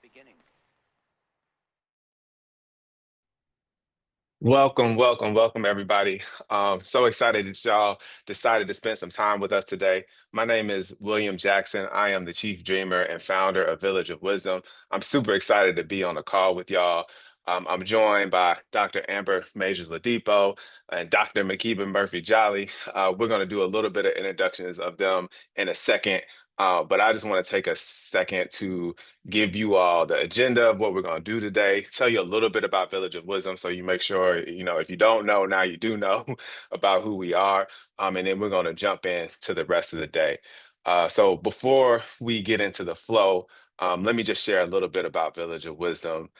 beginning. Welcome, everybody. So excited that y'all decided to spend some time with us today. My name is William Jackson. I am the chief dreamer and founder of Village of Wisdom. I'm super excited to be on the call with y'all. I'm joined by Dr. Amber Majors Ladipo and Dr. Makiba Murphy Jolly. We're going to do a little bit of introductions of them in a second, but I just want to take a second to give you all the agenda of what we're going to do today, tell you a little bit about Village of Wisdom so you make sure, if you don't know, now you do know about who we are. And then we're going to jump in to the rest of the day. So before we get into the flow, let me just share a little bit about Village of Wisdom.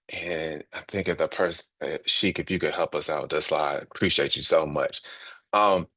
And I think if the person, Sheik, if you could help us out with this slide, appreciate you so much. Um,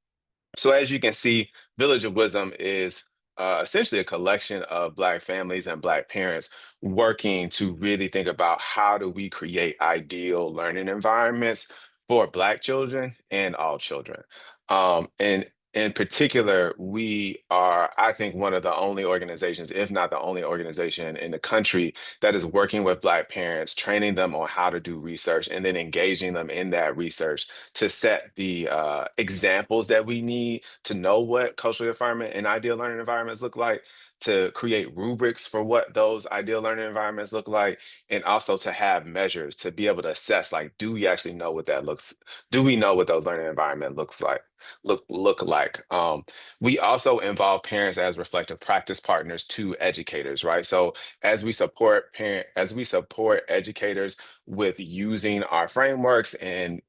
so as you can see, Village of Wisdom is essentially a collection of Black families and Black parents working to really think about how do we create ideal learning environments for Black children and all children. And in particular, we are, I think, one of the only organizations, if not the only organization in the country that is working with Black parents, training them on how to do research and then engaging them in that research to set the examples that we need to know what culturally affirming and ideal learning environments look like, to create rubrics for what those ideal learning environments look like, and also to have measures to be able to assess, like, do we actually know what that looks, do we know what those learning environment looks like, look like. We also involve parents as reflective practice partners to educators, right? So as we support educators with using our frameworks and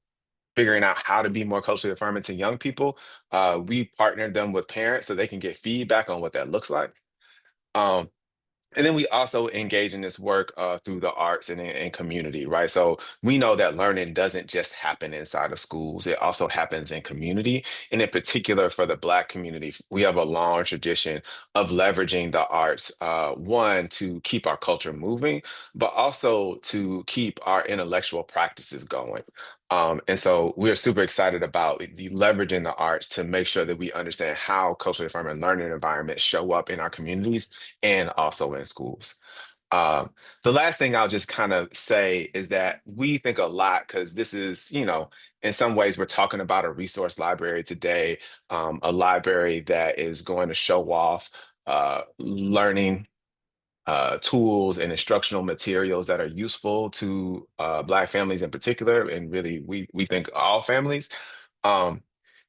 figuring out how to be more culturally affirming to young people, we partnered them with parents so they can get feedback on what that looks like. Um, and then we also engage in this work through the arts and community, right? So we know that learning doesn't just happen inside of schools, it also happens in community. And in particular, for the Black community, we have a long tradition of leveraging the arts, one, to keep our culture moving, but also to keep our intellectual practices going. And so we're super excited about the leveraging the arts to make sure that we understand how culturally affirming learning environments show up in our communities and also in schools. Um, the last thing I'll just kind of say is that we think a lot, because this is, in some ways, we're talking about a resource library today, a library that is going to show off learning tools and instructional materials that are useful to Black families in particular, and really, we think all families. Um,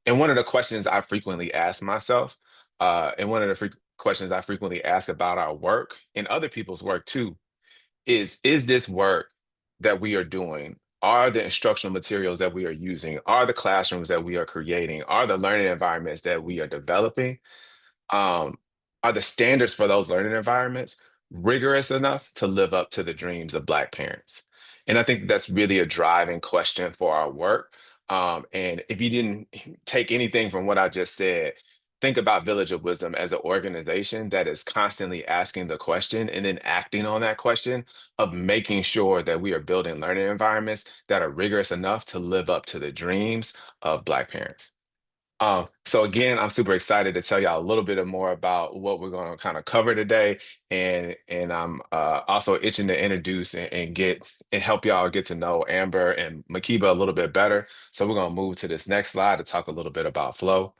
and one of the questions I frequently ask myself, and one of the questions I frequently ask about our work and other people's work too, is this work that we are doing, are the instructional materials that we are using, are the classrooms that we are creating, are the learning environments that we are developing, um, are the standards for those learning environments rigorous enough to live up to the dreams of Black parents? And I think that's really a driving question for our work. And if you didn't take anything from what I just said, think about Village of Wisdom as an organization that is constantly asking the question and then acting on that question of making sure that we are building learning environments that are rigorous enough to live up to the dreams of Black parents. So again, I'm super excited to tell y'all a little bit more about what we're going to kind of cover today, and I'm also itching to introduce and get and help y'all get to know Amber and Makiba a little bit better. So we're going to move to this next slide to talk a little bit about flow.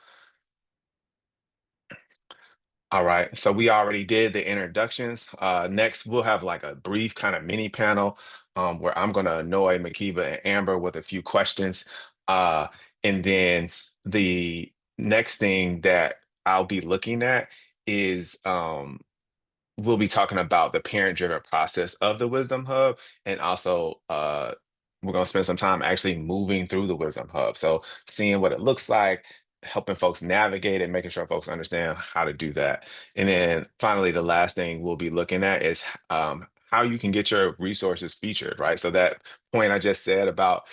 All right, so we already did the introductions. Next, we'll have like a brief kind of mini panel where I'm going to annoy Makiba and Amber with a few questions. Uh, and then the next thing that I'll be looking at is we'll be talking about the parent-driven process of the Wisdom Hub, and also we're going to spend some time actually moving through the Wisdom Hub. So seeing what it looks like, helping folks navigate and making sure folks understand how to do that. And then finally, the last thing we'll be looking at is how you can get your resources featured, right? So that point I just said about,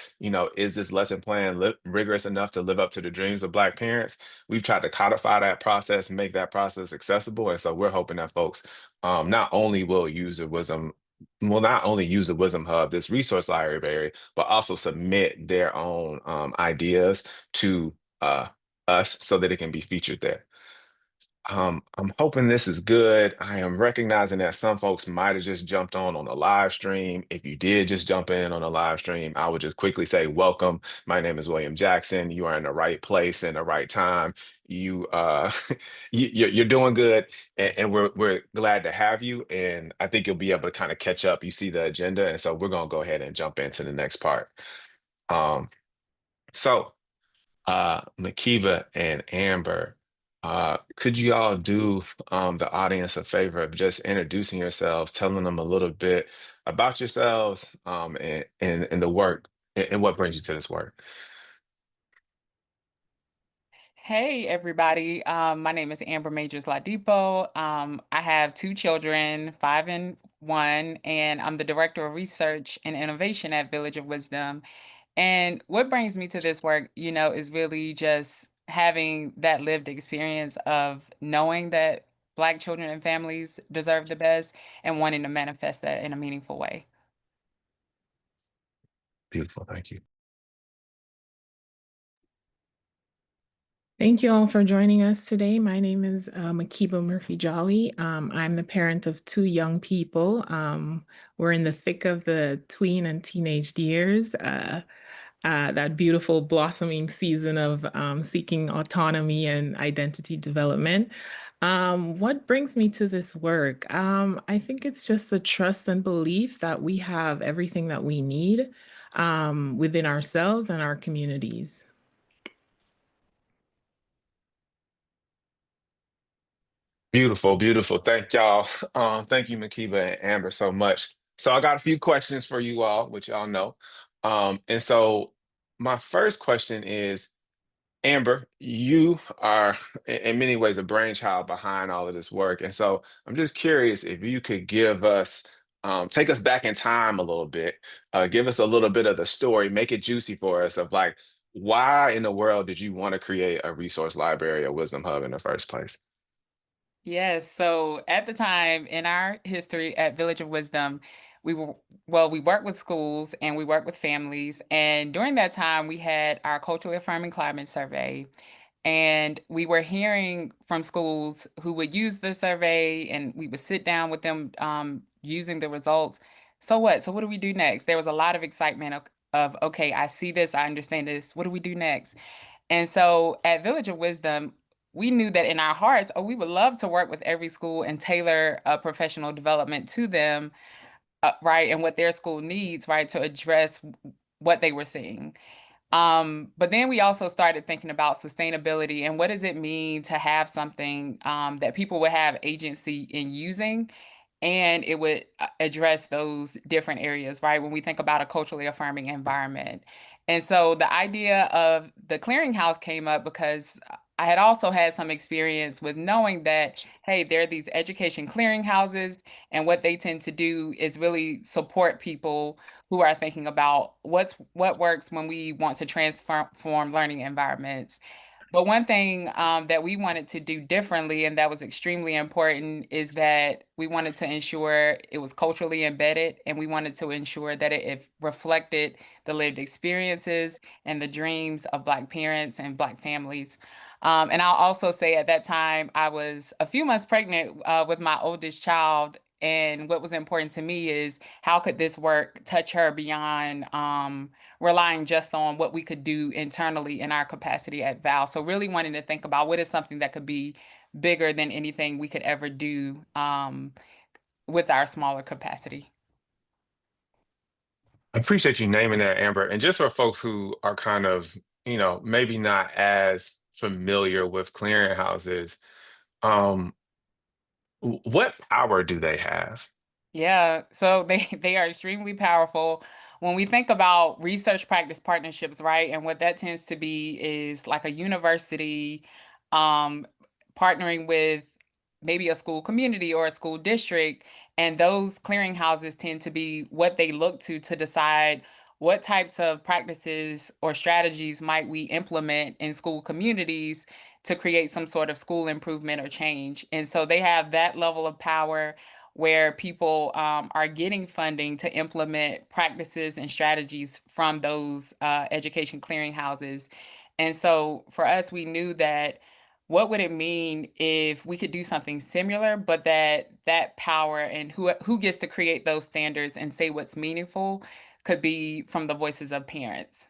is this lesson plan rigorous enough to live up to the dreams of Black parents? We've tried to codify that process, make that process accessible. And so we're hoping that folks not only will not only use the Wisdom Hub, this resource library, but also submit their own ideas to uh, us so that it can be featured there. I'm hoping this is good. I am recognizing that some folks might have just jumped on the live stream. If you did just jump in on the live stream, I would just quickly say, welcome. My name is William Jackson. You are in the right place in the right time. You, you're doing good, and we're glad to have you. And I think you'll be able to kind of catch up. You see the agenda, and so we're gonna go ahead and jump into the next part. Um, so. Makiba and Amber, could you all do the audience a favor of just introducing yourselves, telling them a little bit about yourselves and the work and what brings you to this work? Hey everybody, my name is Amber Majors Ladipo. I have two children, 5 and 1, and I'm the Director of Research and Innovation at Village of Wisdom. And what brings me to this work, is really just having that lived experience of knowing that Black children and families deserve the best and wanting to manifest that in a meaningful way. Beautiful, thank you. Thank you all for joining us today. My name is Makiba Murphy Jolly. I'm the parent of two young people. We're in the thick of the tween and teenage years, that beautiful blossoming season of seeking autonomy and identity development. What brings me to this work? I think it's just the trust and belief that we have everything that we need within ourselves and our communities. Beautiful, beautiful. Thank y'all. Thank you, Makiba and Amber, so much. So I got a few questions for you all, which y'all know. And so my first question is, Amber, you are in many ways a brainchild behind all of this work. And so I'm just curious if you could give us, take us back in time a little bit, give us a little bit of the story, make it juicy for us of like, why in the world did you want to create a resource library or wisdom hub in the first place? Yes. So at the time in our history at Village of Wisdom, we worked with schools and we worked with families. And during that time, we had our culturally affirming climate survey. And we were hearing from schools who would use the survey, and we would sit down with them using the results. So what? So what do we do next? There was a lot of excitement of, okay, I see this, I understand this. What do we do next? And so at Village of Wisdom, we knew that in our hearts, oh, we would love to work with every school and tailor a professional development to them, right, and what their school needs, right, to address what they were seeing. But then we also started thinking about sustainability and what does it mean to have something that people would have agency in using, and it would address those different areas, right? When we think about a culturally affirming environment. And so the idea of the clearinghouse came up because I had also had some experience with knowing that, hey, there are these education clearinghouses, and what they tend to do is really support people who are thinking about what works when we want to transform learning environments. But one thing that we wanted to do differently, and that was extremely important, is that we wanted to ensure it was culturally embedded, and we wanted to ensure that it reflected the lived experiences and the dreams of Black parents and Black families. And I'll also say at that time, I was a few months pregnant with my oldest child. And what was important to me is how could this work touch her beyond relying just on what we could do internally in our capacity at Val. So really wanting to think about what is something that could be bigger than anything we could ever do with our smaller capacity. I appreciate you naming that, Amber. And just for folks who are kind of, maybe not as familiar with clearinghouses, um, what power do they have? Yeah, so they are extremely powerful. When we think about research practice partnerships, right? And what that tends to be is like a university um partnering with maybe a school community or a school district, and those clearinghouses tend to be what they look to decide what types of practices or strategies might we implement in school communities to create some sort of school improvement or change. And so they have that level of power where people are getting funding to implement practices and strategies from those education clearinghouses. And so for us, we knew that what would it mean if we could do something similar, but that power and who gets to create those standards and say what's meaningful could be from the voices of parents?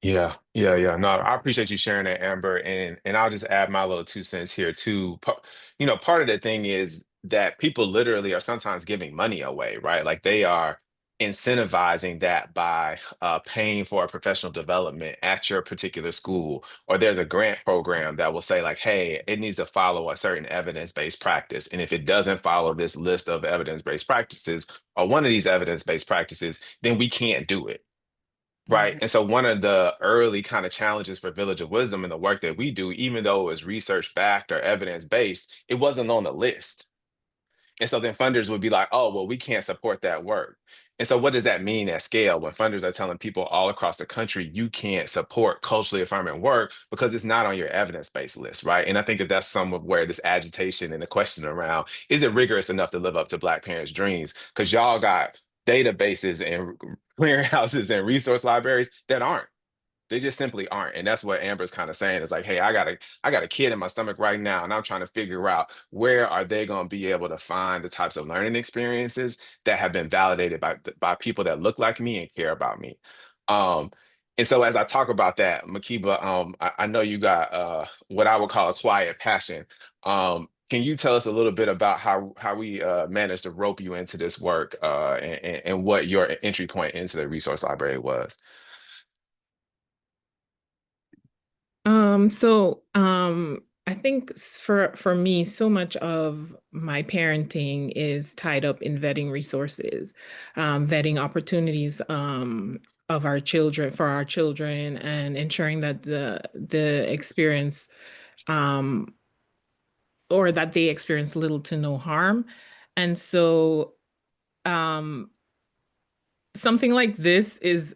Yeah, yeah, yeah. No, I appreciate you sharing that, Amber. And I'll just add my little 2 cents here too. Part of the thing is that people literally are sometimes giving money away, right? Like they are incentivizing that by paying for a professional development at your particular school, or there's a grant program that will say like, hey, it needs to follow a certain evidence-based practice, and if it doesn't follow this list of evidence-based practices or one of these evidence-based practices, then we can't do it. Right. Mhm. And so one of the early kind of challenges for Village of Wisdom and the work that we do, even though it was research backed or evidence based, it wasn't on the list. And so then funders would be like, oh, well, we can't support that work. And so what does that mean at scale when funders are telling people all across the country, you can't support culturally affirming work because it's not on your evidence-based list, right? And I think that that's some of where this agitation and the question around, is it rigorous enough to live up to Black parents' dreams? Because y'all got databases and clearinghouses and resource libraries that aren't. They just simply aren't. And that's what Amber's kind of saying is like, hey, I got a kid in my stomach right now, and I'm trying to figure out where are they going to be able to find the types of learning experiences that have been validated by people that look like me and care about me. Um, and so as I talk about that, Makiba, I know you got what I would call a quiet passion. Can you tell us a little bit about how we managed to rope you into this work and what your entry point into the resource library was? I think for me, so much of my parenting is tied up in vetting resources, vetting opportunities of our children for our children, and ensuring that the experience um, or that they experience little to no harm. And so um, something like this is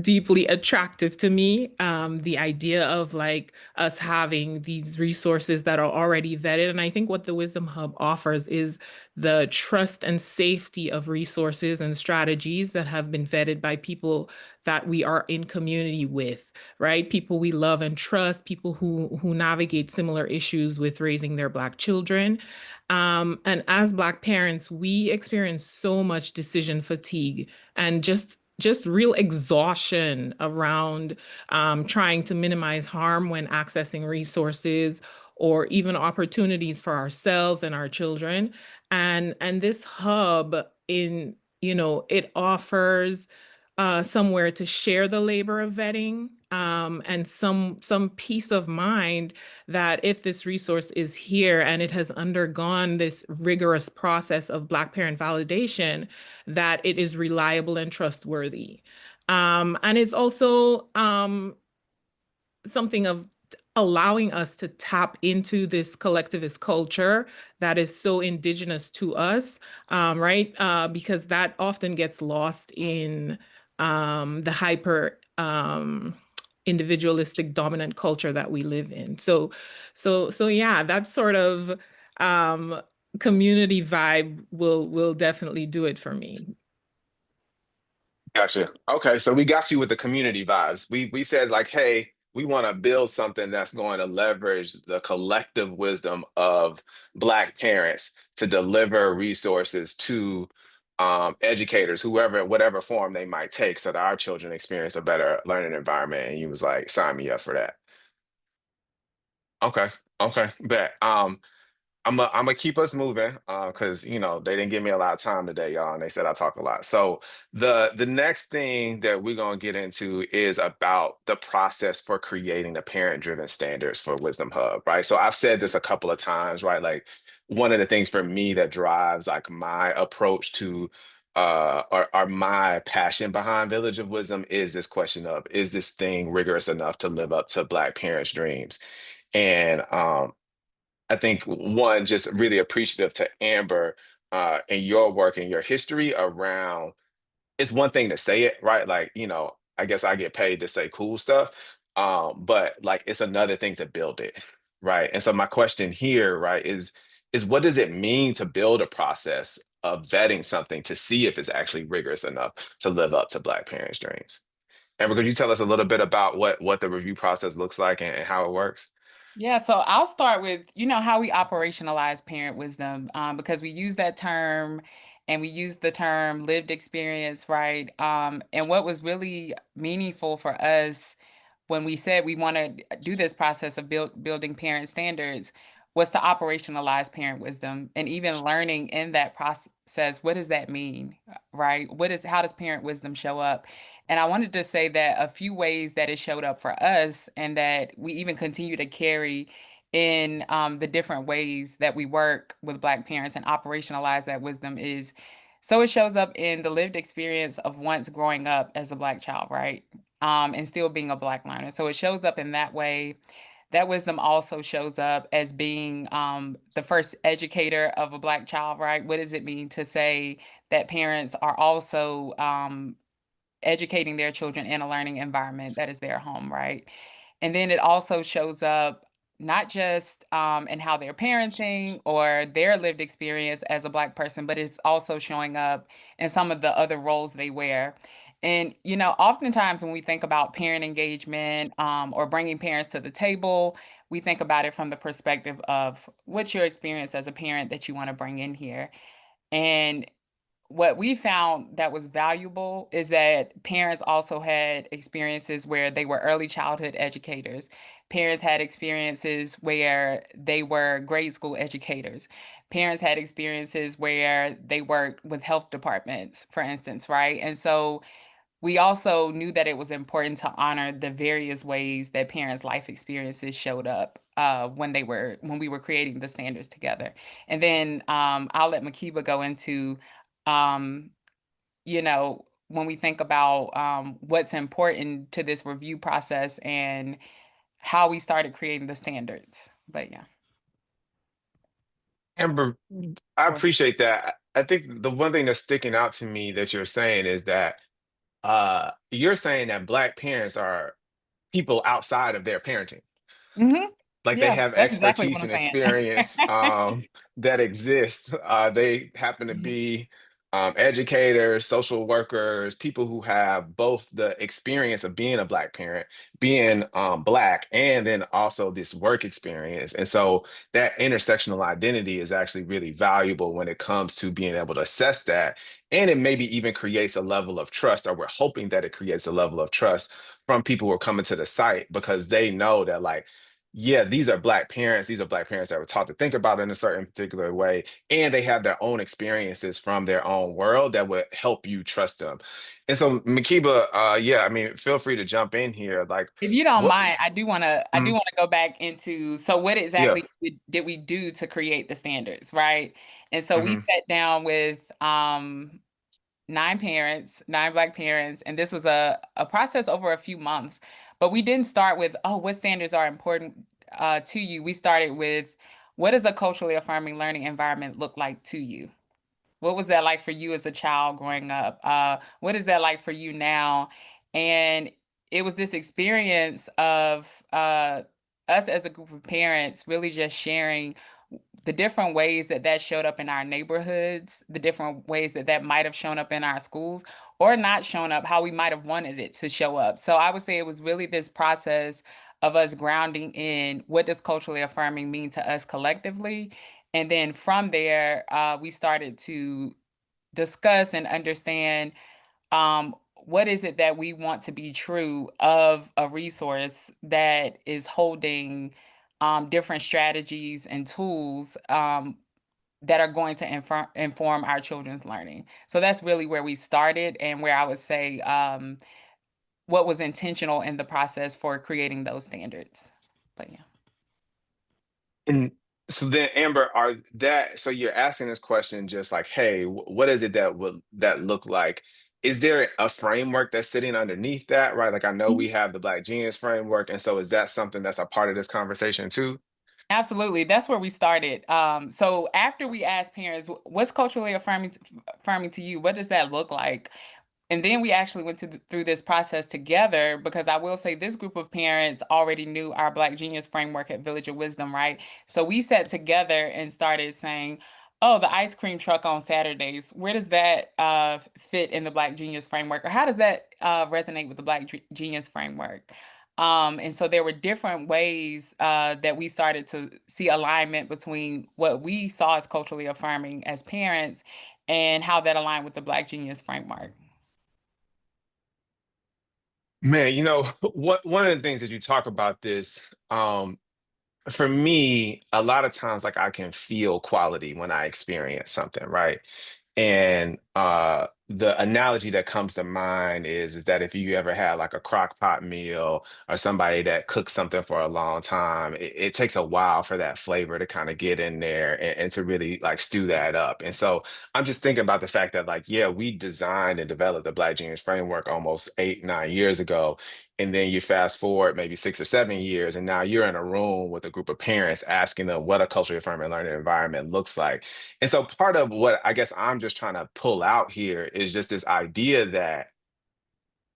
deeply attractive to me. The idea of like us having these resources that are already vetted. And I think what the Wisdom Hub offers is the trust and safety of resources and strategies that have been vetted by people that we are in community with, right? People we love and trust, people who navigate similar issues with raising their Black children. And as Black parents, we experience so much decision fatigue and just real exhaustion around trying to minimize harm when accessing resources or even opportunities for ourselves and our children. And this hub it offers somewhere to share the labor of vetting, and some peace of mind that if this resource is here and it has undergone this rigorous process of Black parent validation, that it is reliable and trustworthy. And it's also something of allowing us to tap into this collectivist culture that is so indigenous to us, right? Because that often gets lost in the hyper individualistic dominant culture that we live in. So yeah, that sort of um, community vibe will definitely do it for me. Gotcha. Okay, so we got you with the community vibes. We said like, hey, we want to build something that's going to leverage the collective wisdom of Black parents to deliver resources to educators, whoever, whatever form they might take, so that our children experience a better learning environment. And you was like, sign me up for that. Okay, okay, bet. I'm gonna keep us moving because they didn't give me a lot of time today, y'all, and they said I talk a lot. So the next thing that we're gonna get into is about the process for creating the parent-driven standards for Wisdom Hub, right? So I've said this a couple of times, right? Like one of the things for me that drives like my approach to or my passion behind Village of Wisdom is this question of, is this thing rigorous enough to live up to Black parents' dreams? And I think one, just really appreciative to Amber and your work and your history around. It's one thing to say it, right? Like, I guess I get paid to say cool stuff. But like it's another thing to build it, right? And so my question here, right, is what does it mean to build a process of vetting something to see if it's actually rigorous enough to live up to Black parents' dreams? Amber, could you tell us a little bit about what the review process looks like and how it works? Yeah, so I'll start with, how we operationalize parent wisdom, because we use that term and we use the term lived experience, right? And what was really meaningful for us when we said we want to do this process of building parent standards was to operationalize parent wisdom and even learning in that process, what does that mean, right? How does parent wisdom show up? And I wanted to say that a few ways that it showed up for us and that we even continue to carry in the different ways that we work with Black parents and operationalize that wisdom is so it shows up in the lived experience of once growing up as a Black child, right? And still being a Black learner. So it shows up in that way. That wisdom also shows up as being the first educator of a Black child, right? What does it mean to say that parents are also educating their children in a learning environment that is their home, right? And then it also shows up not just in how they're parenting or their lived experience as a Black person, but it's also showing up in some of the other roles they wear. And, oftentimes when we think about parent engagement or bringing parents to the table, we think about it from the perspective of what's your experience as a parent that you want to bring in here. And what we found that was valuable is that parents also had experiences where they were early childhood educators. Parents had experiences where they were grade school educators. Parents had experiences where they worked with health departments, for instance, right? And so we also knew that it was important to honor the various ways that parents' life experiences showed up when we were creating the standards together. And then I'll let Makiba go into, um, when we think about what's important to this review process and how we started creating the standards. But yeah. Amber, I Sure. appreciate that. I think the one thing that's sticking out to me that you're saying is that you're saying that Black parents are people outside of their parenting. Hmm. Like they Yeah, have that's exactly expertise what I'm and saying. experience that exist. They happen to Mhm. be educators, social workers, people who have both the experience of being a Black parent, being Black, and then also this work experience. And so that intersectional identity is actually really valuable when it comes to being able to assess that. And it maybe even creates a level of trust, or we're hoping that it creates a level of trust from people who are coming to the site because they know that, like, yeah, these are Black parents. These are Black parents that were taught to think about it in a certain particular way, and they have their own experiences from their own world that would help you trust them. And so, Makiba, yeah, I mean, feel free to jump in here. Like, If you don't what? mind, I do Mhm, want to go back into so what yeah. exactly did we do to create the standards, right? And so we Hmm. sat down with nine parents, nine Black parents, and this was a process over a few months. But we didn't start with, oh, what standards are important to you? We started with what does a culturally affirming learning environment look like to you? What was that like for you as a child growing up? What is that like for you now? And it was this experience of us as a group of parents really just sharing the different ways that that showed up in our neighborhoods, the different ways that that might have shown up in our schools or not shown up, how we might have wanted it to show up. So I would say it was really this process of us grounding in what does culturally affirming mean to us collectively. And then from there, we started to discuss and understand what is it that we want to be true of a resource that is holding different strategies and tools that are going to inform our children's learning. So that's really where we started and where I would say what was intentional in the process for creating those standards. But yeah. And so then, Amber, are that so you're asking this question just like, hey, what is it that would that look like? Is there a framework that's sitting underneath that, right? Like I know we have the Black Genius framework, and so is that something that's a part of this conversation too? Absolutely. That's where we started. So after we asked parents, what's culturally affirming to you? What does that look like? And then we actually went through this process together because I will say this group of parents already knew our Black Genius framework at Village of Wisdom, right? So we sat together and started saying, Oh, the ice cream truck on Saturdays. Where does that fit in the Black Genius framework, or how does that resonate with the Black Genius framework? And so there were different ways that we started to see alignment between what we saw as culturally affirming as parents and how that aligned with the Black Genius framework. Man, one of the things that you talk about this, for me, a lot of times, like I can feel quality when I experience something, right? And the analogy that comes to mind is that if you ever had like a crock pot meal or somebody that cooks something for a long time, it takes a while for that flavor to kind of get in there and to really like stew that up. And so I'm just thinking about the fact that like, yeah, we designed and developed the Black Genius Framework almost 8, 9 years ago. And then you fast forward maybe 6 or 7 years, and now you're in a room with a group of parents asking them what a culturally affirming learning environment looks like. And so part of what I guess I'm just trying to pull out here is just this idea that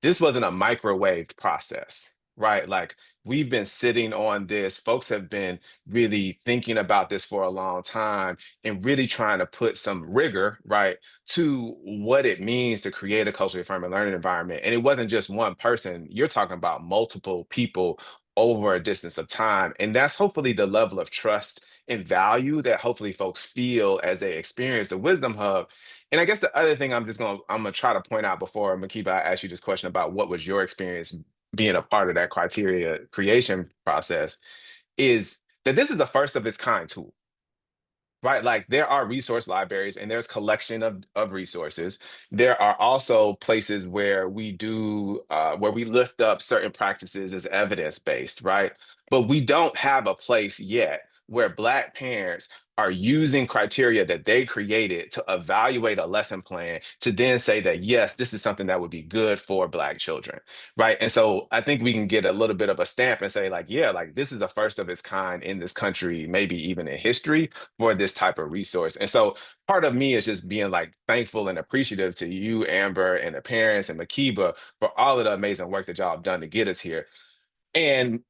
this wasn't a microwave process, right? Like we've been sitting on this, folks have been really thinking about this for a long time and really trying to put some rigor, right, to what it means to create a culturally affirming learning environment. And it wasn't just one person, you're talking about multiple people over a distance of time. And that's hopefully the level of trust and value that hopefully folks feel as they experience the Wisdom Hub. And I guess the other thing I'm gonna try to point out before Makiba, I ask you this question about what was your experience being a part of that criteria creation process, is that this is the first of its kind tool, right? Like there are resource libraries and there's collection of resources. There are also places where we do where we lift up certain practices as evidence based, right? But we don't have a place yet where Black parents are using criteria that they created to evaluate a lesson plan to then say that yes, this is something that would be good for Black children, right? And so I think we can get a little bit of a stamp and say like, yeah, like this is the first of its kind in this country, maybe even in history for this type of resource. And so part of me is just being like thankful and appreciative to you, Amber, and the parents and Makiba for all of the amazing work that y'all have done to get us here. And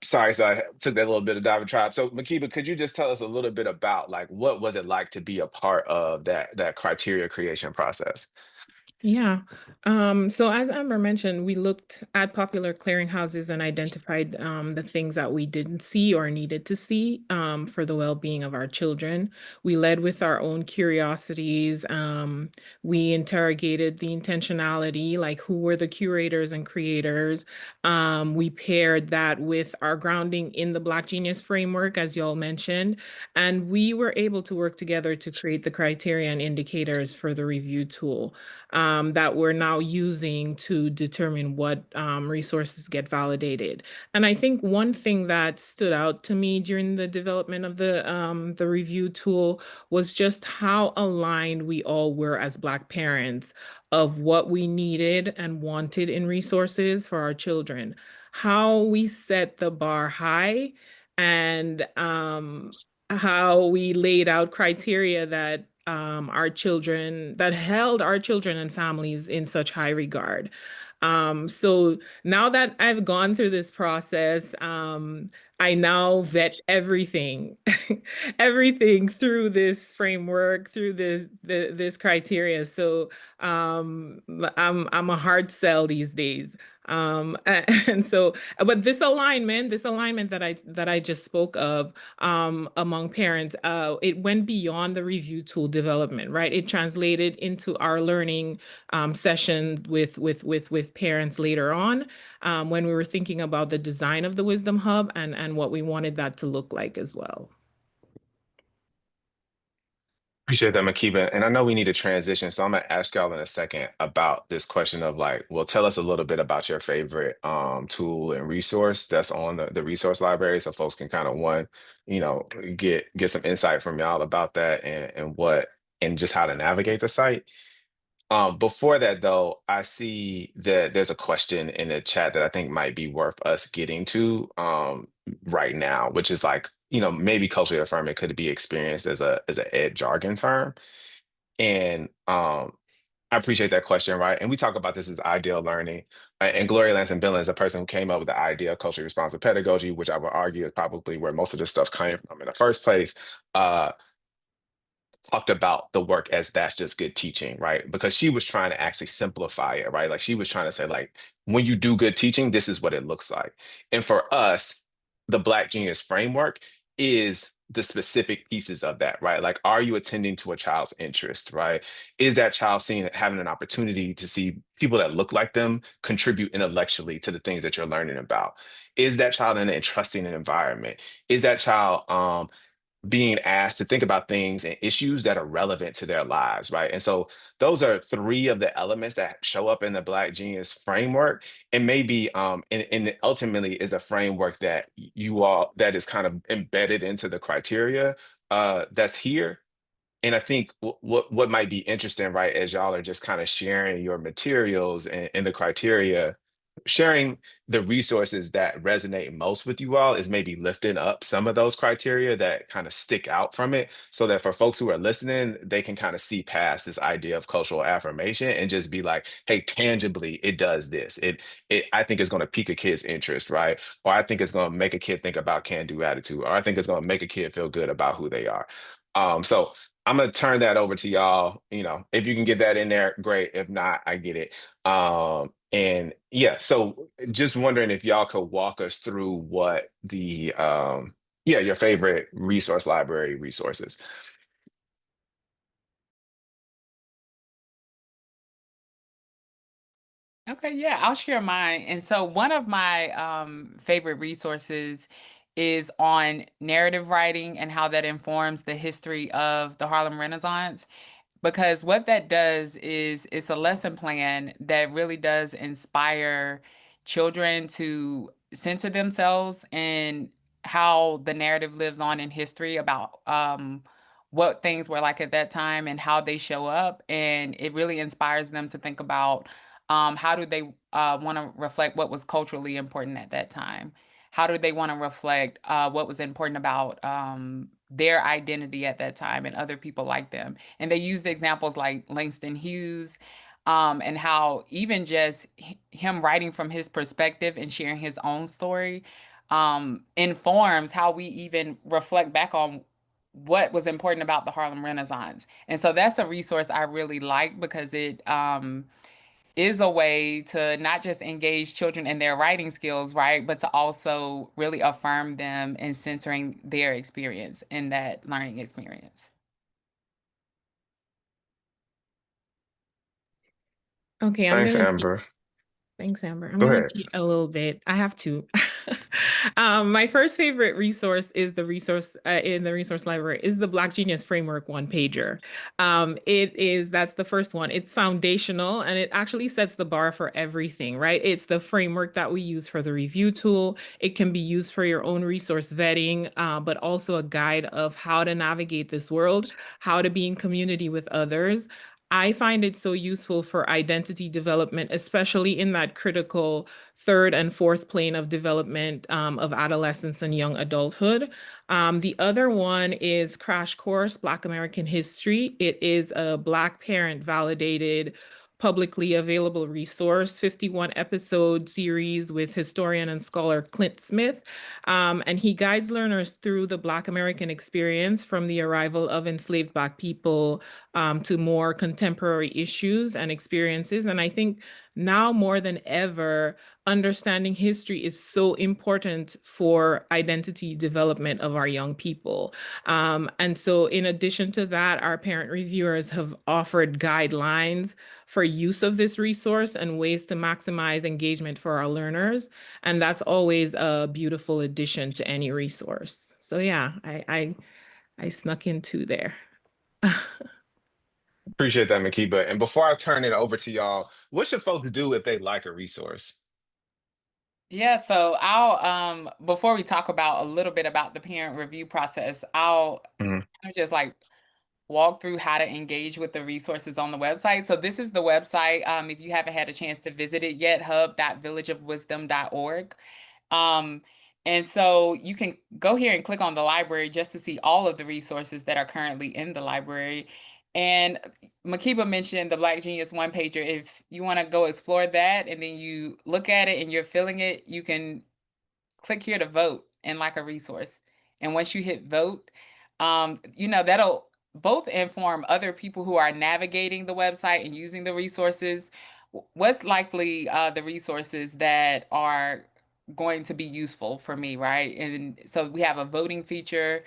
sorry, so I took that little bit of diatribe. So Makiba, could you just tell us a little bit about like what was it like to be a part of that criteria creation process? Yeah. So as Amber mentioned, we looked at popular clearinghouses and identified the things that we didn't see or needed to see for the well-being of our children. We led with our own curiosities. We interrogated the intentionality, like who were the curators and creators. We paired that with our grounding in the Black Genius framework, as y'all mentioned, and we were able to work together to create the criteria and indicators for the review tool that we're now using to determine what resources get validated. And I think one thing that stood out to me during the development of the review tool was just how aligned we all were as Black parents of what we needed and wanted in resources for our children, how we set the bar high, and how we laid out criteria that our children that held our children and families in such high regard. So now that I've gone through this process, I now vet everything, everything through this framework, through this criteria. So I'm a hard sell these days. And so, but this alignment that I just spoke of among parents, it went beyond the review tool development, right? It translated into our learning sessions with parents later on when we were thinking about the design of the Wisdom Hub and what we wanted that to look like as well. Appreciate that, Makiba. And I know we need to transition, so I'm gonna ask y'all in a second about this question of like, well, tell us a little bit about your favorite tool and resource that's on the resource library so folks can kind of one, you know, get some insight from y'all about that and what and just how to navigate the site. Before that though, I see that there's a question in the chat that I think might be worth us getting to right now, which is like, maybe culturally affirming could be experienced as a ed jargon term. And I appreciate that question, right? And we talk about this as ideal learning. And Gloria Lansing Billings is a person who came up with the idea of culturally responsive pedagogy, which I would argue is probably where most of this stuff came from in the first place. Uh, talked about the work as that's just good teaching, right? Because she was trying to actually simplify it, right? Like she was trying to say, like, when you do good teaching, this is what it looks like. And for us, the Black Genius framework is the specific pieces of that, right? Like, are you attending to a child's interest, right? Is that child seeing having an opportunity to see people that look like them contribute intellectually to the things that you're learning about? Is that child in an trusting environment? Is that child being asked to think about things and issues that are relevant to their lives, right? And so those are three of the elements that show up in the Black Genius framework, and maybe and it ultimately is a framework that you all that is kind of embedded into the criteria that's here. And I think what might be interesting, right, as y'all are just kind of sharing your materials and the criteria, sharing the resources that resonate most with you all is maybe lifting up some of those criteria that kind of stick out from it, so that for folks who are listening, they can kind of see past this idea of cultural affirmation and just be like, hey, tangibly, it does this. It I think it's going to pique a kid's interest, right? Or I think it's going to make a kid think about can-do attitude, or I think it's going to make a kid feel good about who they are. So I'm gonna turn that over to y'all. You know, if you can get that in there, great. If not, I get it. And yeah, so just wondering if y'all could walk us through what the yeah, your favorite resource library resources. Okay, yeah, I'll share mine. And so one of my favorite resources is on narrative writing and how that informs the history of the Harlem Renaissance. Because what that does is it's a lesson plan that really does inspire children to center themselves and how the narrative lives on in history about what things were like at that time and how they show up. And it really inspires them to think about how do they want to reflect what was culturally important at that time? How do they want to reflect what was important about their identity at that time and other people like them? And they used examples like Langston Hughes, and how even just him writing from his perspective and sharing his own story informs how we even reflect back on what was important about the Harlem Renaissance. And so that's a resource I really like because it is a way to not just engage children in their writing skills, right, but to also really affirm them and centering their experience in that learning experience. Okay, I'm Thanks, gonna Amber. Thanks, Amber. I'm Go gonna ahead. cheat a little bit. I have to. My first favorite resource is the resource in the resource library is the Black Genius Framework one pager. That's the first one. It's foundational and it actually sets the bar for everything, right? It's the framework that we use for the review tool. It can be used for your own resource vetting, but also a guide of how to navigate this world, how to be in community with others. I find it so useful for identity development, especially in that critical third and fourth plane of development of adolescence and young adulthood. The other one is Crash Course Black American History. It is a Black parent validated, publicly available resource, 51 episode series with historian and scholar Clint Smith. And he guides learners through the Black American experience from the arrival of enslaved Black people to more contemporary issues and experiences. And I think now more than ever, understanding history is so important for identity development of our young people. And so, in addition to that, our parent reviewers have offered guidelines for use of this resource and ways to maximize engagement for our learners. And that's always a beautiful addition to any resource. So yeah, I snuck in two there. Appreciate that, Makiba. And before I turn it over to y'all, what should folks do if they like a resource? Yeah, so I'll before we talk about a little bit about the parent review process, I'll Mhm. kind of just like walk through how to engage with the resources on the website. So this is the website. If you haven't had a chance to visit it yet, hub.villageofwisdom.org. Um, and so you can go here and click on the library just to see all of the resources that are currently in the library. And Makiba mentioned the Black Genius one pager. If you want to go explore that and then you look at it and you're feeling it, you can click here to vote in like a resource. And once you hit vote, that'll both inform other people who are navigating the website and using the resources what's likely the resources that are going to be useful for me, right? And so we have a voting feature.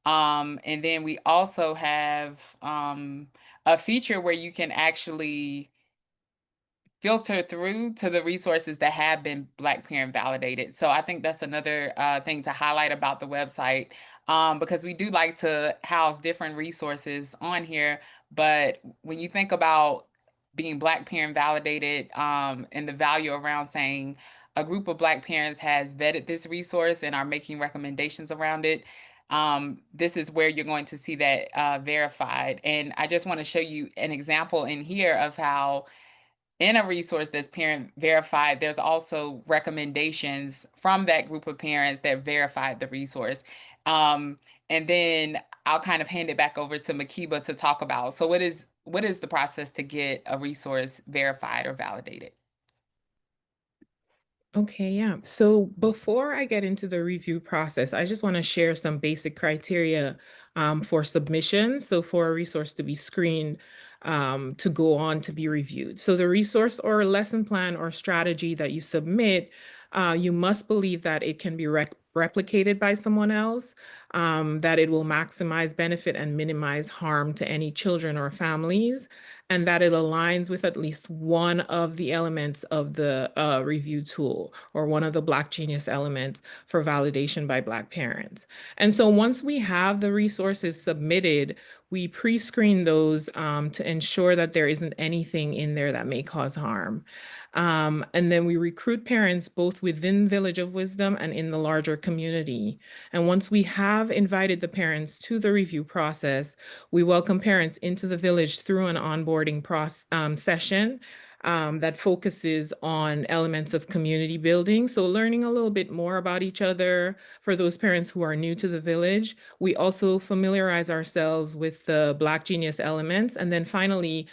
And then we also have a feature where you can actually filter through to the resources that have been Black parent validated. So I think that's another thing to highlight about the website, because we do like to house different resources on here. But when you think about being Black parent validated, and the value around saying a group of Black parents has vetted this resource and are making recommendations around it, this is where you're going to see that verified. And I just want to show you an example in here of how in a resource that's parent verified, there's also recommendations from that group of parents that verified the resource. Um, and then I'll kind of hand it back over to Makiba to talk about. So what is the process to get a resource verified or validated? Okay, yeah. So before I get into the review process, I just want to share some basic criteria for submission. So for a resource to be screened to go on to be reviewed. So the resource or lesson plan or strategy that you submit, you must believe that it can be replicated by someone else, that it will maximize benefit and minimize harm to any children or families, and that it aligns with at least one of the elements of the review tool or one of the Black Genius elements for validation by Black parents. And so once we have the resources submitted, we pre-screen those to ensure that there isn't anything in there that may cause harm. And then we recruit parents both within Village of Wisdom and in the larger community. And once we have invited the parents to the review process, we welcome parents into the village through an onboarding session that focuses on elements of community building. So learning a little bit more about each other for those parents who are new to the village. We also familiarize ourselves with the Black Genius elements. And then finally,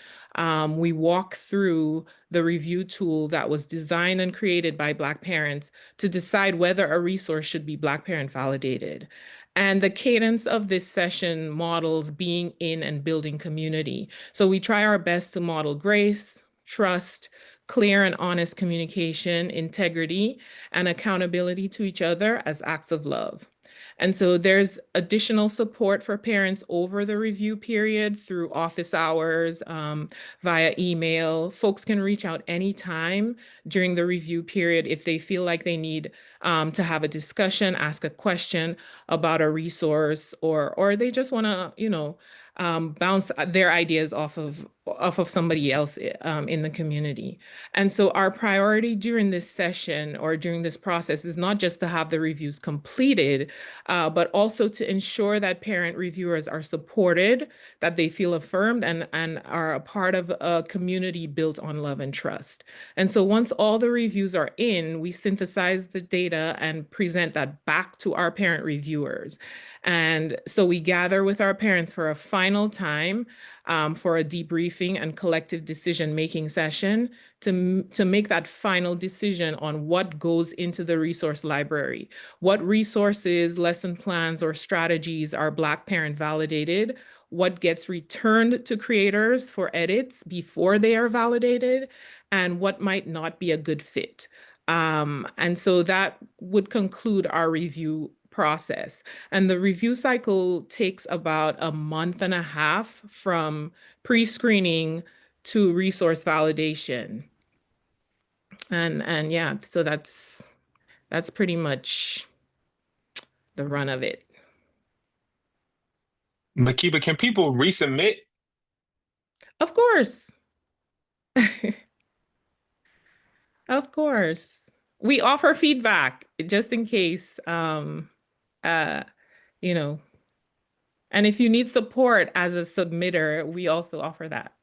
we walk through the review tool that was designed and created by Black parents to decide whether a resource should be Black parent validated. And the cadence of this session models being in and building community. So we try our best to model grace, trust, clear and honest communication, integrity, and accountability to each other as acts of love. And so there's additional support for parents over the review period through office hours, via email. Folks can reach out anytime during the review period if they feel like they need to have a discussion, ask a question about a resource, or they just want to, bounce their ideas off of somebody else in the community. And so our priority during this session or during this process is not just to have the reviews completed, but also to ensure that parent reviewers are supported, that they feel affirmed and are a part of a community built on love and trust. And so once all the reviews are in, we synthesize the data and present that back to our parent reviewers. And so we gather with our parents for a final time for a debriefing and collective decision-making session to make that final decision on what goes into the resource library. What resources, lesson plans, or strategies are Black parent validated? What gets returned to creators for edits before they are validated? And what might not be a good fit? And so that would conclude our review process. And the review cycle takes about a month and a half from pre-screening to resource validation. And yeah, so that's pretty much the run of it. Makiba, can people resubmit? Of course. Of course. We offer feedback just in case uh you know, and if you need support as a submitter, we also offer that.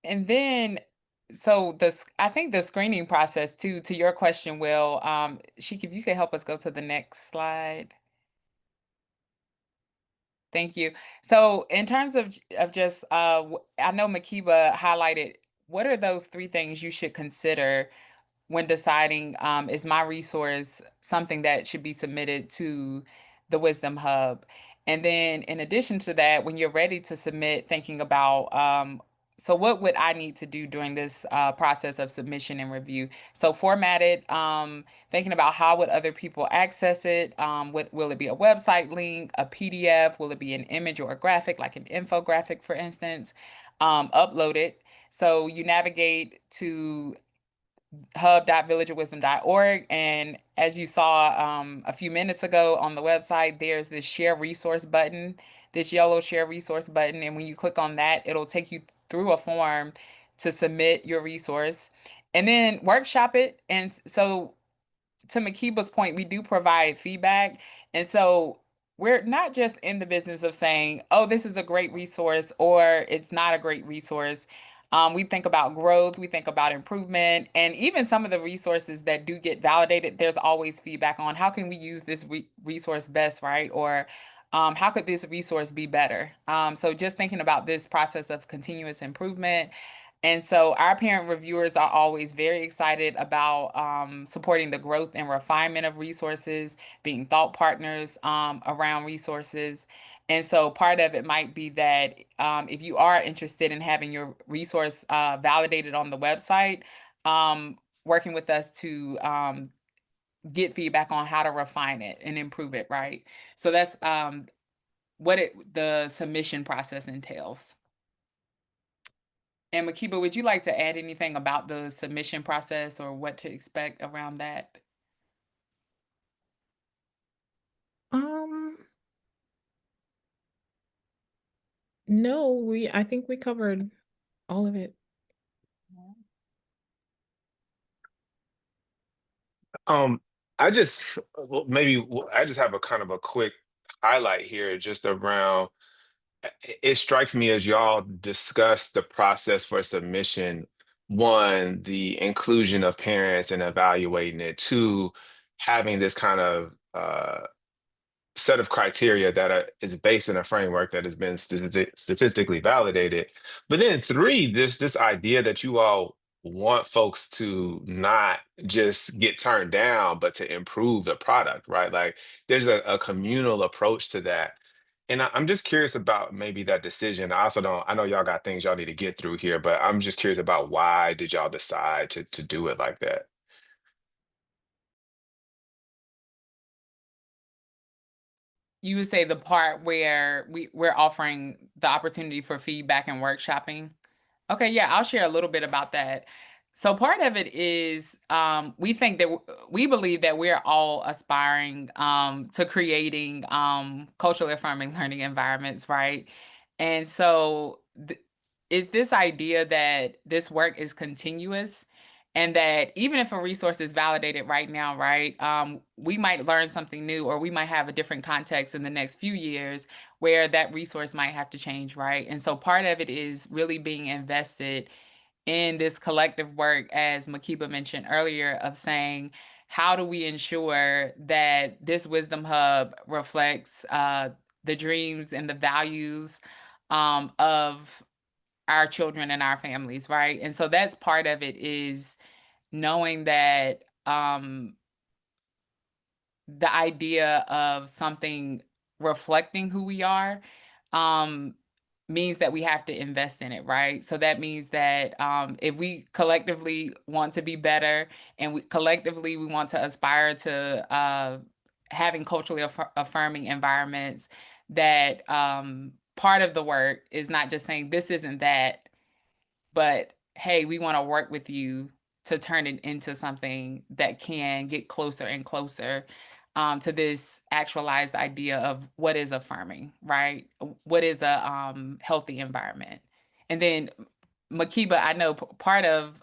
And then, so I think the screening process too, to your question, Will, Sheik, if you could help us go to the next slide. Thank you. So in terms of just I know Makiba highlighted what are those three things you should consider when deciding, is my resource something that should be submitted to the Wisdom Hub? And then in addition to that, when you're ready to submit, thinking about, so what would I need to do during this process of submission and review? So format it, thinking about how would other people access it? Will it be a website link, a PDF? Will it be an image or a graphic, like an infographic, for instance? Upload it. So you navigate to hub.villageofwisdom.org. And as you saw a few minutes ago on the website, there's this share resource button, this yellow share resource button. And when you click on that, it'll take you through a form to submit your resource and then workshop it. And so to Makiba's point, we do provide feedback. And so we're not just in the business of saying, oh, this is a great resource or it's not a great resource. We think about growth, we think about improvement, and even some of the resources that do get validated, there's always feedback on how can we use this resource best, right? Or how could this resource be better? So just thinking about this process of continuous improvement. And so our parent reviewers are always very excited about supporting the growth and refinement of resources, being thought partners around resources. And so part of it might be that if you are interested in having your resource validated on the website, working with us to get feedback on how to refine it and improve it, right? So that's what the submission process entails. And Makiba, would you like to add anything about the submission process or what to expect around that? Um, no, I think we covered all of it. Um, I just well, maybe I just have a kind of a quick highlight here just around it strikes me as y'all discuss the process for submission. One, the inclusion of parents and evaluating it. Two, having this kind of set of criteria that is based in a framework that has been statistically validated. But then three, this idea that you all want folks to not just get turned down, but to improve the product, right? Like there's a communal approach to that. And I'm just curious about maybe that decision. I also don't, I know y'all got things y'all need to get through here, but I'm just curious about why did y'all decide to do it like that? You would say the part where we're offering the opportunity for feedback and workshopping? Okay, yeah, I'll share a little bit about that. So part of it is we think that we believe that we're all aspiring to creating culturally affirming learning environments, right? And so is this idea that this work is continuous and that even if a resource is validated right now, right, we might learn something new or we might have a different context in the next few years where that resource might have to change, right? And so part of it is really being invested in this collective work, as Makiba mentioned earlier, of saying, how do we ensure that this Wisdom Hub reflects the dreams and the values of our children and our families, right? And so that's part of it is knowing that the idea of something reflecting who we are um, means that we have to invest in it, right? So that means that if we collectively want to be better and we collectively we want to aspire to having culturally affirming environments, that part of the work is not just saying this isn't that, but hey, we want to work with you to turn it into something that can get closer and closer to this actualized idea of what is affirming, right? What is a healthy environment? And then Makiba, I know part of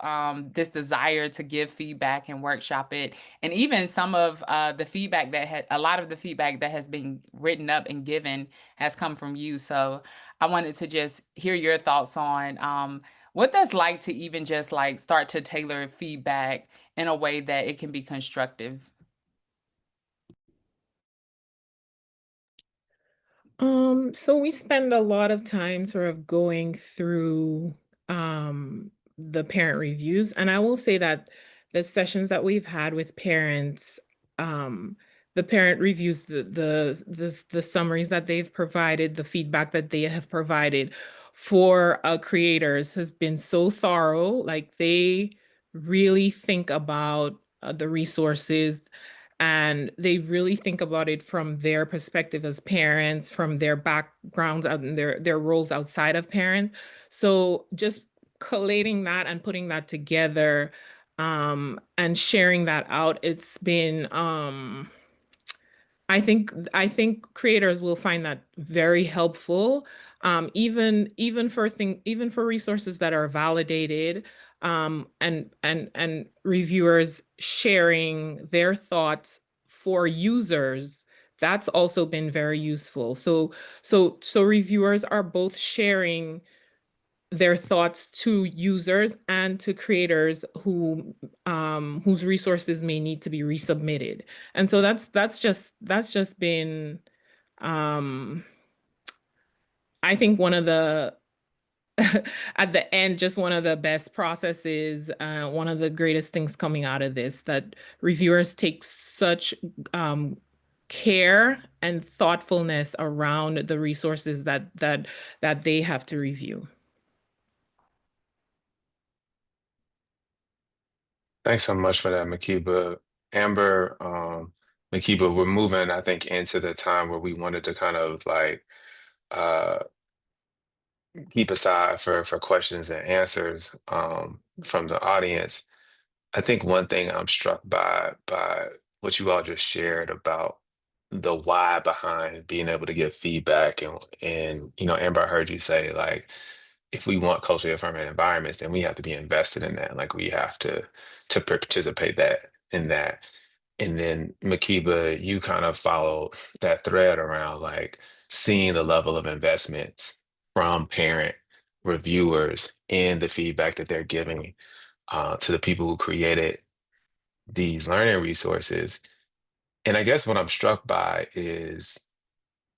this desire to give feedback and workshop it, and even some of the feedback that had a lot of the feedback that has been written up and given has come from you. So I wanted to just hear your thoughts on what that's like to even just like start to tailor feedback in a way that it can be constructive. So we spend a lot of time sort of going through the parent reviews, and I will say that the sessions that we've had with parents, um, the parent reviews the summaries that they've provided, the feedback that they have provided for creators has been so thorough. Like they really think about the resources, and they really think about it from their perspective as parents, from their backgrounds and their roles outside of parents. So just collating that and putting that together, and sharing that out, it's been I think creators will find that very helpful, even for resources that are validated, and reviewers sharing their thoughts for users. That's also been very useful. So reviewers are both sharing their thoughts to users and to creators whose resources may need to be resubmitted. And so that's just been um I think one of the at the end, just one of the best processes, one of the greatest things coming out of this, that reviewers take such care and thoughtfulness around the resources that they have to review. Thanks so much for that, Makiba. Amber, Makiba, we're moving, I think, into the time where we wanted to kind of like uh, keep aside for questions and answers from the audience. I think one thing I'm struck by what you all just shared about the why behind being able to give feedback, and Amber, I heard you say like if we want culturally affirming environments, then we have to be invested in that. Like we have to participate that in that. And then Makiba, you kind of follow that thread around like seeing the level of investments from parent reviewers in the feedback that they're giving to the people who created these learning resources. And I guess what I'm struck by is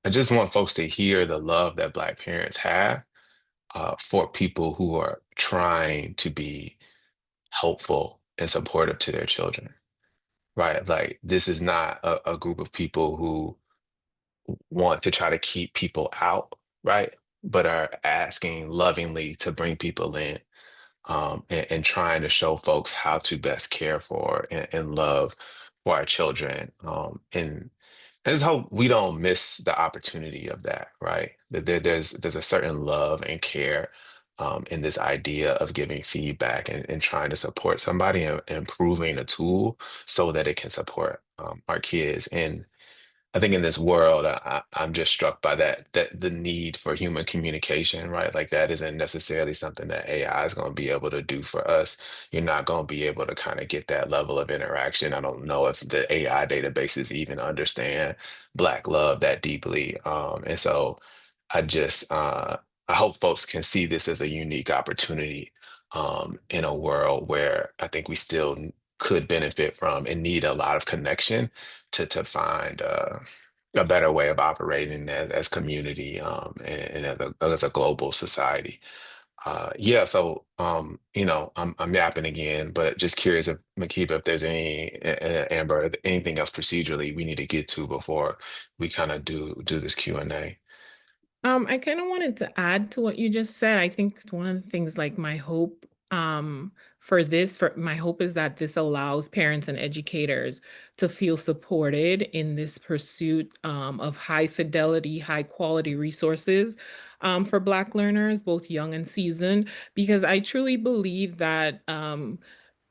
I just want folks to hear the love that Black parents have for people who are trying to be helpful and supportive to their children, right? Like this is not a group of people who want to try to keep people out, right? But are asking lovingly to bring people in, and trying to show folks how to best care for and love for our children. And I just hope we don't miss the opportunity of that, right? That there's a certain love and care in this idea of giving feedback and trying to support somebody and improving a tool so that it can support our kids. And I think in this world, I'm just struck by that the need for human communication, right? Like that isn't necessarily something that AI is going to be able to do for us. You're not going to be able to kind of get that level of interaction. I don't know if the AI databases even understand Black love that deeply. And so I hope folks can see this as a unique opportunity in a world where I think we still could benefit from and need a lot of connection to find a better way of operating as community and as a global society. Yeah, so I'm yapping again, but just curious if Makiba, if there's Amber, anything else procedurally we need to get to before we kind of do this Q&A. I kind of wanted to add to what you just said. I think one of the things, like my hope for my hope is that this allows parents and educators to feel supported in this pursuit of high fidelity, high quality resources for Black learners, both young and seasoned, because I truly believe that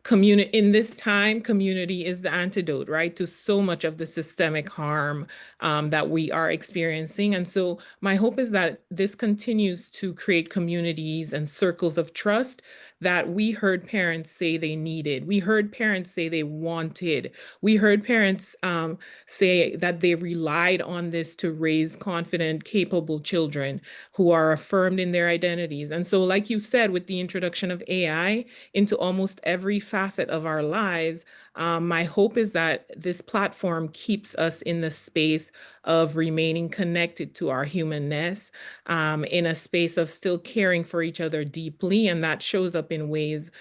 community in this time, community is the antidote, right, to so much of the systemic harm that we are experiencing. And so my hope is that this continues to create communities and circles of trust that we heard parents say they needed, we heard parents say they wanted, we heard parents say that they relied on this to raise confident, capable children who are affirmed in their identities. And so, like you said, with the introduction of AI into almost every facet of our lives, my hope is that this platform keeps us in the space of remaining connected to our humanness, in a space of still caring for each other deeply. And that shows up in ways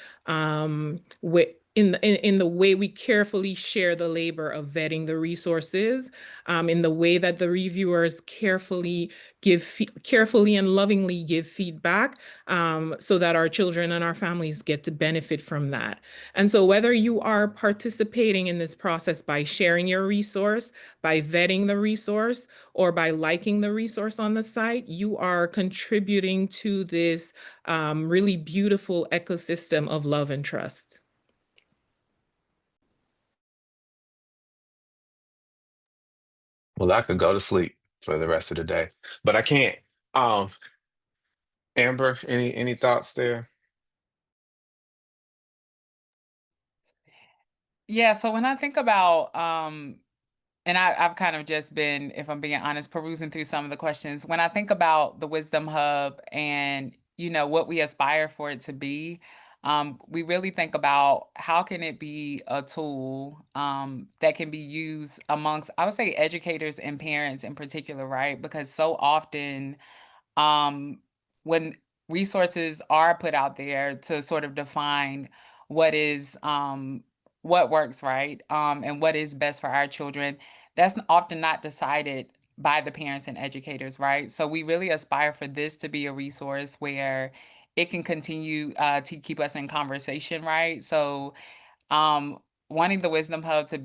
in the way we carefully share the labor of vetting the resources, in the way that the reviewers carefully and lovingly give feedback, so that our children and our families get to benefit from that. And so whether you are participating in this process by sharing your resource, by vetting the resource, or by liking the resource on the site, you are contributing to this really beautiful ecosystem of love and trust. Well, I could go to sleep for the rest of the day, but I can't. Um, Amber, any thoughts there? Yeah, so when I think about and I've kind of just been, if I'm being honest, perusing through some of the questions. When I think about the Wisdom Hub and, what we aspire for it to be, we really think about how can it be a tool that can be used amongst, I would say, educators and parents in particular, right? Because so often um, when resources are put out there to sort of define what is what works, right? And what is best for our children, that's often not decided by the parents and educators, right? So we really aspire for this to be a resource where it can continue to keep us in conversation, right? So um, wanting the Wisdom Hub to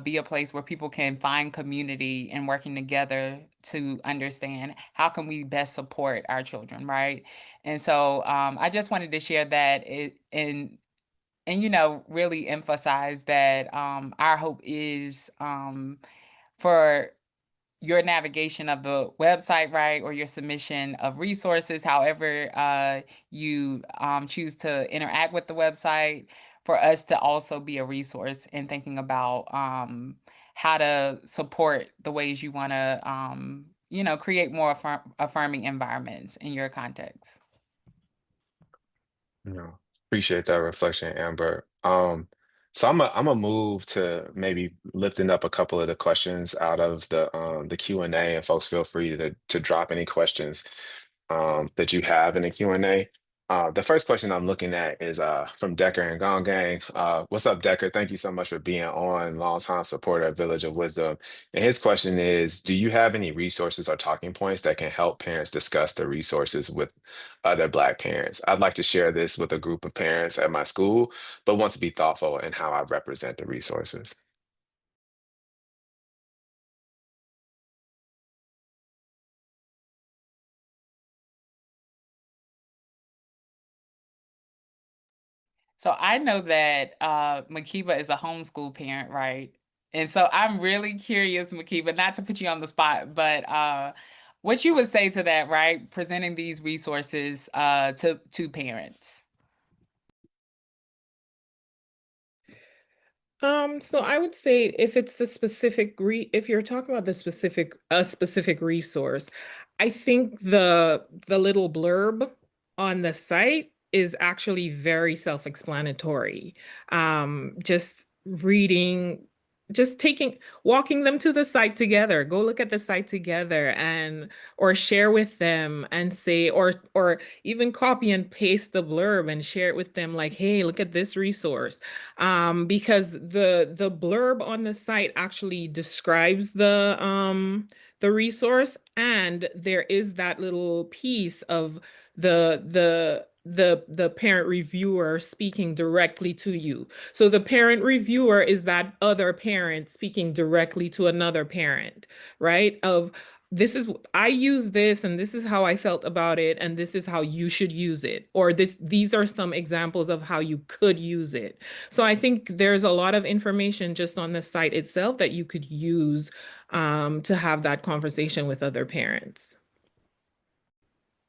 be a place where people can find community and working together to understand how can we best support our children, right? And so I just wanted to share that and really emphasize that our hope is for your navigation of the website, right, or your submission of resources, however you choose to interact with the website, for us to also be a resource in thinking about how to support the ways you want to, create more affirming environments in your context. No, appreciate that reflection, Amber. So I'm a move to maybe lifting up a couple of the questions out of the Q&A, and folks feel free to drop any questions that you have in the Q&A. The first question I'm looking at is from Decker and Gong Gang. What's up, Decker? Thank you so much for being on, longtime supporter of Village of Wisdom. And his question is, do you have any resources or talking points that can help parents discuss the resources with other Black parents? I'd like to share this with a group of parents at my school, but want to be thoughtful in how I represent the resources. So I know that Makiba is a homeschool parent, right? And so I'm really curious, Makiba, not to put you on the spot, but what you would say to that, right? Presenting these resources to parents. So I would say if it's the if you're talking about a specific resource, I think the little blurb on the site is actually very self-explanatory. Just reading, just walking them to the site together. Go look at the site together and or share with them and say, or even copy and paste the blurb and share it with them like, hey, look at this resource, because the blurb on the site actually describes the resource, and there is that little piece of the parent reviewer speaking directly to you. So the parent reviewer is that other parent speaking directly to another parent, right? Of this is I use this and this is how I felt about it and this is how you should use it, or these are some examples of how you could use it. So I think there's a lot of information just on the site itself that you could use to have that conversation with other parents.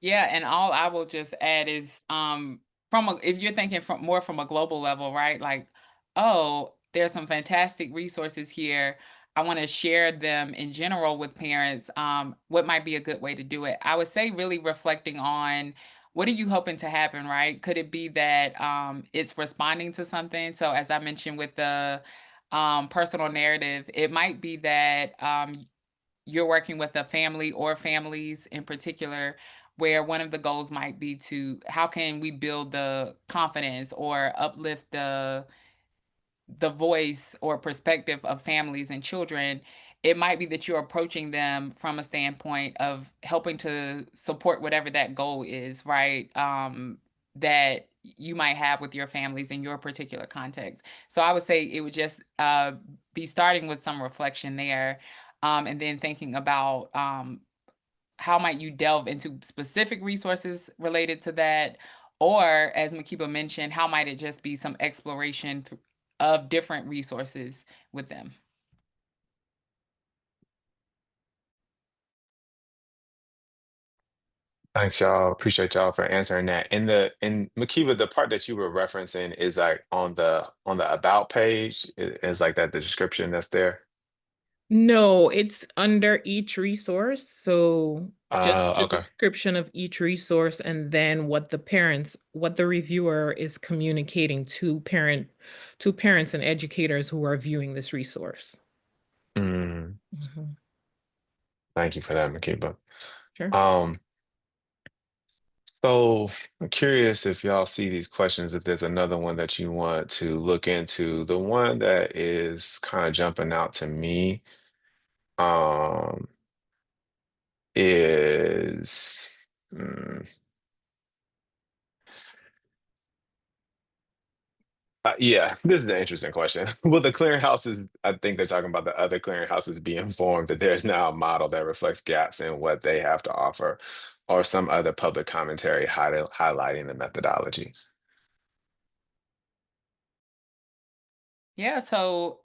Yeah, and all I will just add is if you're thinking from a global level, right? Like, oh, there's some fantastic resources here. I want to share them in general with parents. What might be a good way to do it? I would say really reflecting on what are you hoping to happen, right? Could it be that it's responding to something? So as I mentioned with the personal narrative, it might be that you're working with a family or families in particular, where one of the goals might be to how can we build the confidence or uplift the voice or perspective of families and children, it might be that you're approaching them from a standpoint of helping to support whatever that goal is, right? That you might have with your families in your particular context. So I would say it would just be starting with some reflection there, and then thinking about how might you delve into specific resources related to that? Or, as Makiba mentioned, how might it just be some exploration of different resources with them? Thanks, y'all. Appreciate y'all for answering that. In Makiba, the part that you were referencing is like on the about page. Is like that the description that's there. No, it's under each resource. So just the Okay. description of each resource and then what the reviewer is communicating to parents and educators who are viewing this resource. Mm, Mhm. thank you for that, Makiba. Sure. Um, so I'm curious if y'all see these questions, if there's another one that you want to look into. The one that is kind of jumping out to me, um, is mm, yeah, this is an interesting question. Will the clearinghouses, I think they're talking about the other clearinghouses, be informed that there's now a model that reflects gaps in what they have to offer, or some other public commentary highlighting the methodology? Yeah, so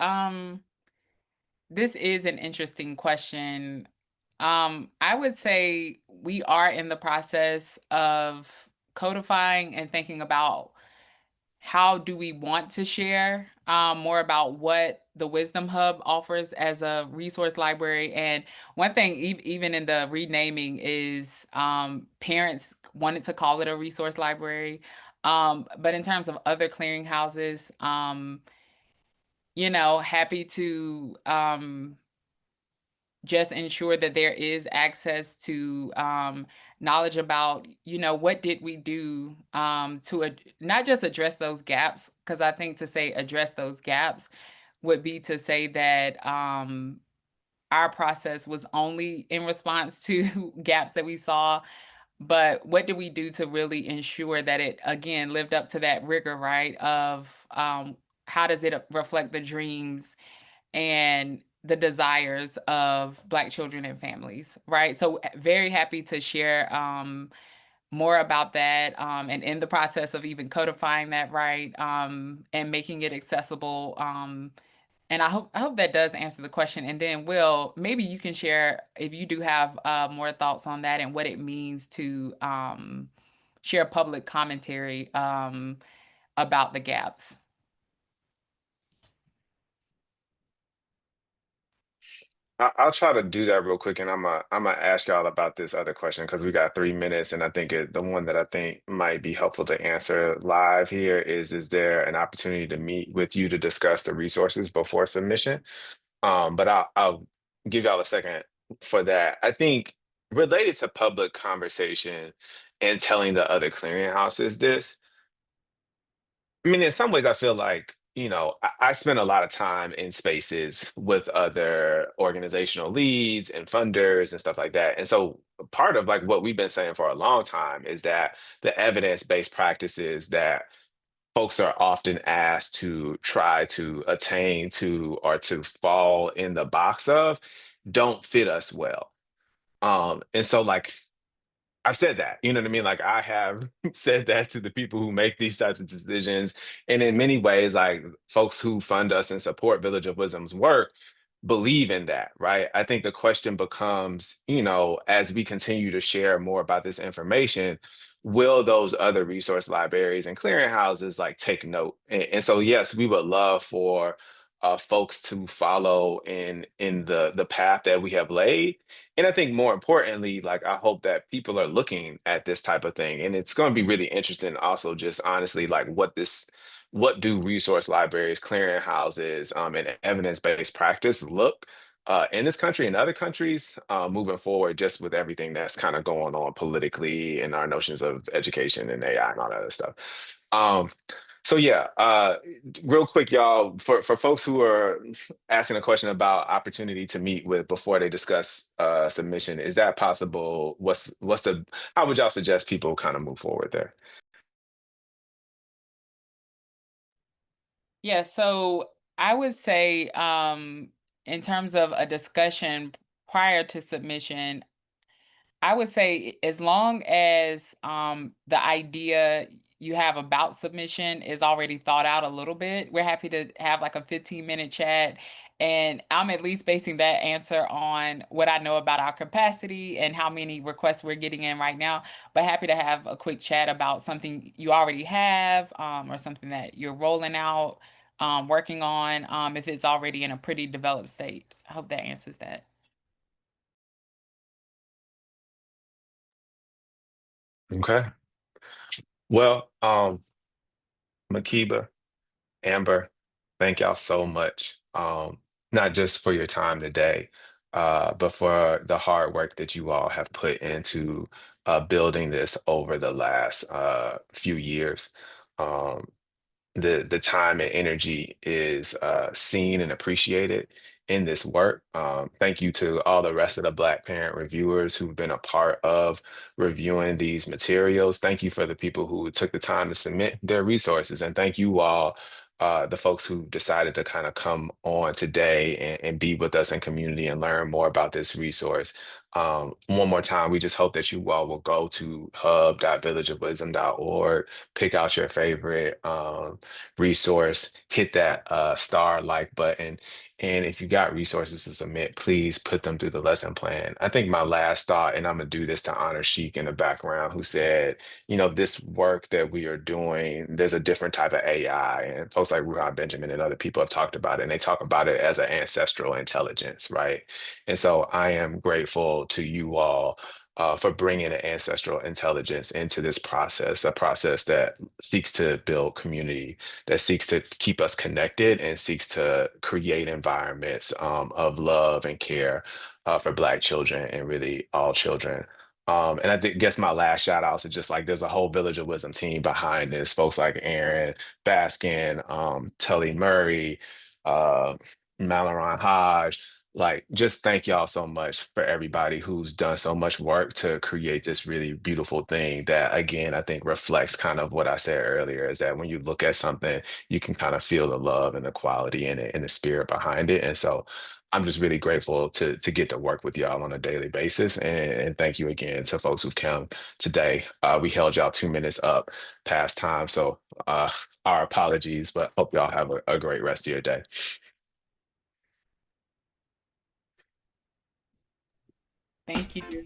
this is an interesting question. I would say we are in the process of codifying and thinking about how do we want to share more about what the Wisdom Hub offers as a resource library. And one thing, even in the renaming, is parents wanted to call it a resource library. But in terms of other clearinghouses, happy to just ensure that there is access to knowledge about, what did we do to not just address those gaps, because I think to say address those gaps would be to say that our process was only in response to gaps that we saw. But what did we do to really ensure that it, again, lived up to that rigor, right? Of how does it reflect the dreams and the desires of Black children and families, right? So very happy to share more about that, and in the process of even codifying that, right, and making it accessible. And I hope that does answer the question. And then, Will, maybe you can share if you do have more thoughts on that and what it means to share public commentary about the gaps. I'll try to do that real quick, and I'm gonna ask y'all about this other question because we got 3 minutes, and I think the one that I think might be helpful to answer live here is there an opportunity to meet with you to discuss the resources before submission? But I'll give y'all a second for that. I think related to public conversation and telling the other clearinghouses this, I mean, in some ways, I feel like, I spend a lot of time in spaces with other organizational leads and funders and stuff like that. And so part of like what we've been saying for a long time is that the evidence-based practices that folks are often asked to try to attain to or to fall in the box of don't fit us well. And so like I've said that, you know what I mean? Like I have said that to the people who make these types of decisions. And in many ways, like folks who fund us and support Village of Wisdom's work believe in that, right? I think the question becomes, as we continue to share more about this information, will those other resource libraries and clearinghouses like take note? And so, yes, we would love for folks to follow in the path that we have laid. And I think more importantly, like I hope that people are looking at this type of thing. And it's going to be really interesting also just honestly like what do resource libraries, clearinghouses, and evidence-based practice look in this country and other countries moving forward, just with everything that's kind of going on politically and our notions of education and AI and all that other stuff. Um, So yeah, real quick, y'all, for folks who are asking a question about opportunity to meet with before they discuss submission, is that possible? What's the how would y'all suggest people kind of move forward there? Yeah, so I would say, in terms of a discussion prior to submission, I would say as long as the idea you have about submission is already thought out a little bit, we're happy to have like a 15-minute chat. And I'm at least basing that answer on what I know about our capacity and how many requests we're getting in right now. But happy to have a quick chat about something you already have, or something that you're rolling out, working on, if it's already in a pretty developed state. I hope that answers that. Okay. Well, Makiba, Amber, thank y'all so much. Not just for your time today, but for the hard work that you all have put into building this over the last few years. Um, the time and energy is seen and appreciated in this work. Thank you to all the rest of the Black parent reviewers who've been a part of reviewing these materials. Thank you for the people who took the time to submit their resources, and thank you all. The folks who decided to kind of come on today and be with us in community and learn more about this resource. One more time, we just hope that you all will go to hub.villageofwisdom.org, pick out your favorite resource, hit that star like button. And if you got resources to submit, please put them through the lesson plan. I think my last thought, and I'm gonna do this to honor Sheik in the background, who said, this work that we are doing, there's a different type of AI. And folks like Ruhan Benjamin and other people have talked about it, and they talk about it as an ancestral intelligence, right? And so I am grateful to you all for bringing an ancestral intelligence into this process, a process that seeks to build community, that seeks to keep us connected, and seeks to create environments of love and care for Black children and really all children. And I think, guess my last shout outs are just like there's a whole Village of Wisdom team behind this. Folks like Aaron Baskin, Tully Murray, uh, Malaron Hodge, like just thank y'all so much for everybody who's done so much work to create this really beautiful thing that, again, I think reflects kind of what I said earlier, is that when you look at something you can kind of feel the love and the quality in it and the spirit behind it. And so I'm just really grateful to get to work with y'all on a daily basis, and thank you again to folks who've come today. We held y'all 2 minutes up past time, so our apologies, but hope y'all have a great rest of your day. Thank you.